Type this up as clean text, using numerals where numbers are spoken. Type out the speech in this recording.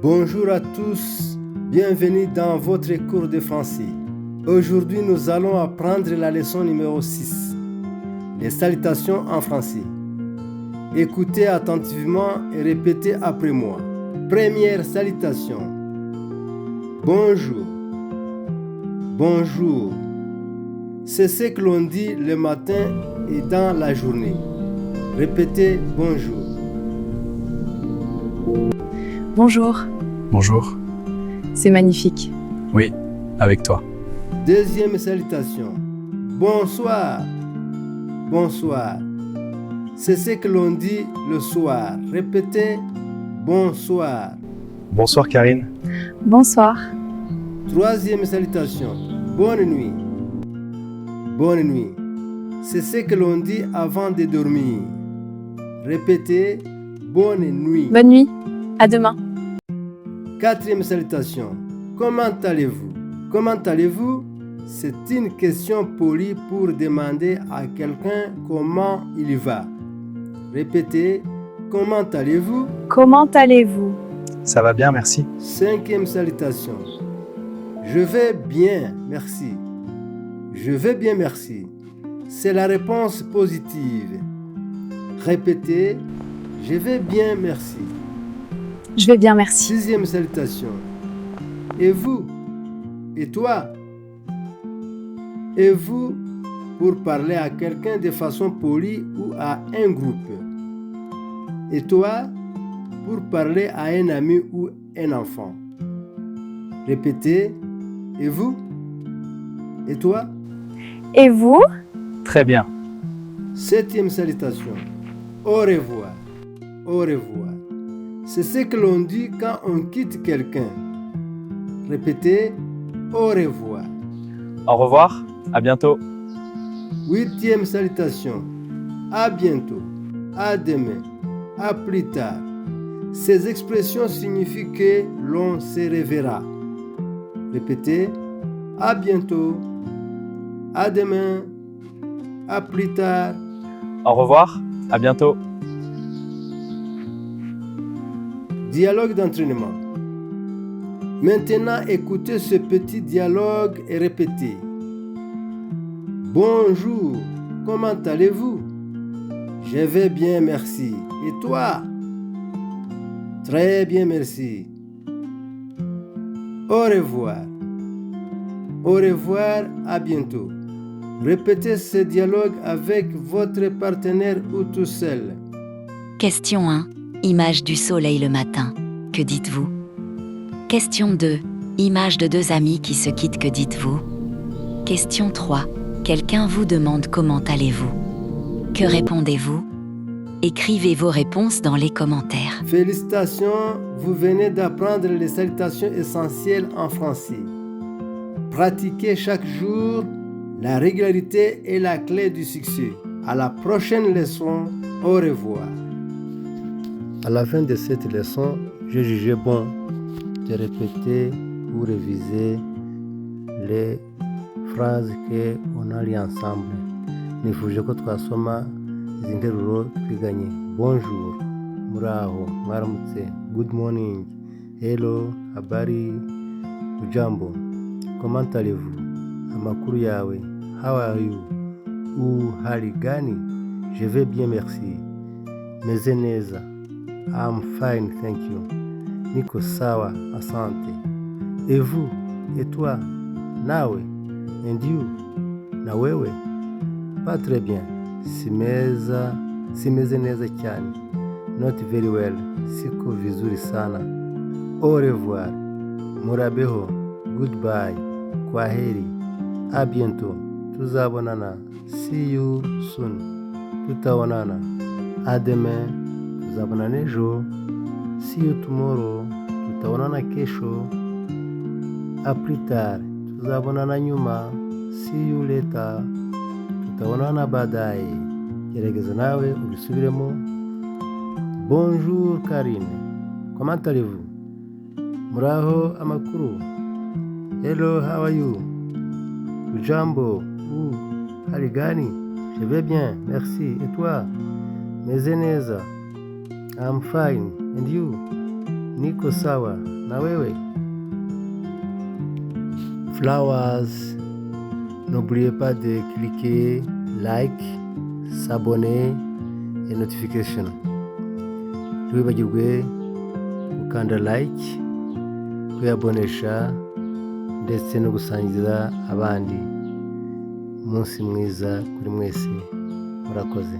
Bonjour à tous, bienvenue dans votre cours de français. Aujourd'hui, nous allons apprendre la leçon numéro 6, les salutations en français. Écoutez attentivement et répétez après moi. Première salutation. Bonjour. Bonjour. C'est ce que l'on dit le matin et dans la journée. Répétez bonjour. Bonjour, Bonjour. c'est magnifique. Oui, avec toi. Deuxième salutation. Bonsoir. Bonsoir. C'est ce que l'on dit le soir. Répétez bonsoir. Bonsoir Karine. Bonsoir, Troisième salutation. Bonne nuit. Bonne nuit. C'est ce que l'on dit avant de dormir. Répétez bonne nuit. bonne nuit, à demain. Quatrième salutation. Comment allez-vous? Comment allez-vous? C'est une question polie pour demander à quelqu'un comment il va. Répétez, comment allez-vous? Comment allez-vous? Ça va bien, merci. Cinquième salutation. Je vais bien, merci. Je vais bien, merci. C'est la réponse positive. Répétez, je vais bien, merci. Je vais bien, merci. Sixième salutation. Et vous? Et toi? Et vous pour parler à quelqu'un de façon polie ou à un groupe. Et toi pour parler à un ami ou un enfant. Répétez. Et vous? Et toi? Et vous? Très bien. Septième salutation. Au revoir. Au revoir. C'est ce que l'on dit quand on quitte quelqu'un. Répétez. Au revoir. Au revoir, à bientôt. Huitième salutation. À bientôt. À demain. À plus tard. Ces expressions signifient que l'on se reverra. Répétez. À bientôt. À demain. À plus tard. Au revoir, à bientôt. Dialogue d'entraînement. Maintenant, écoutez ce petit dialogue et répétez. Bonjour, comment allez-vous? Je vais bien, merci. Et toi? Très bien, merci. Au revoir. Au revoir, à bientôt. Répétez ce dialogue avec votre partenaire ou tout seul. Question 1. Image du soleil le matin. Que dites-vous? Question 2. Image de deux amis qui se quittent. Que dites-vous? Question 3. Quelqu'un vous demande comment allez-vous? Que répondez-vous? Écrivez vos réponses dans les commentaires. Félicitations, vous venez d'apprendre les salutations essentielles en français. Pratiquez chaque jour. La régularité est la clé du succès. À la prochaine leçon. Au revoir. À la fin de cette leçon, j'ai jugé bon de répéter ou réviser les phrases qu'on a lues ensemble. Nifuje ko twasoma izi nteruro twiganye. Bonjour, muraho, mwaramutse. Good morning, hello, habari, ujambo. Comment allez-vous? Amakuru yawe. How are you? Hali gani? Je vais bien, merci. Meze neza. I'm fine, thank you. Niko sawa, asante. Et vous? Et toi? Nawe? And you? Na wewe? Pas très bien. Simeze neza cyane. Not very well. Siko vizuri sana. Au revoir. Murabeho. Goodbye. Kwaheri. À bientôt. Tuzabonana. See you soon. Tutaonana. À demain. Tuzabonana ejo. See you tomorrow. Tutaonana kesho. À plus tard. Tuzabonana nyuma. See you later. Tutaonana baadaye. Gerageza nawe ubisubiremo. Bonjour Karine. Comment allez-vous? Muraho, amakuru. Hello, how are you? Ujambo. Hali gani? Je vais bien, merci. Et toi? Meze neza. I'm fine. And you? Niko sawa. Na wewe? Flowers. N'oubliez pas de cliquer like, s'abonner et notification. Ntiwibagirwe gukanda like, kwiyabonesha ndetse no gusangiza abandi. Umunsi mwiza kuri mwese. Murakoze.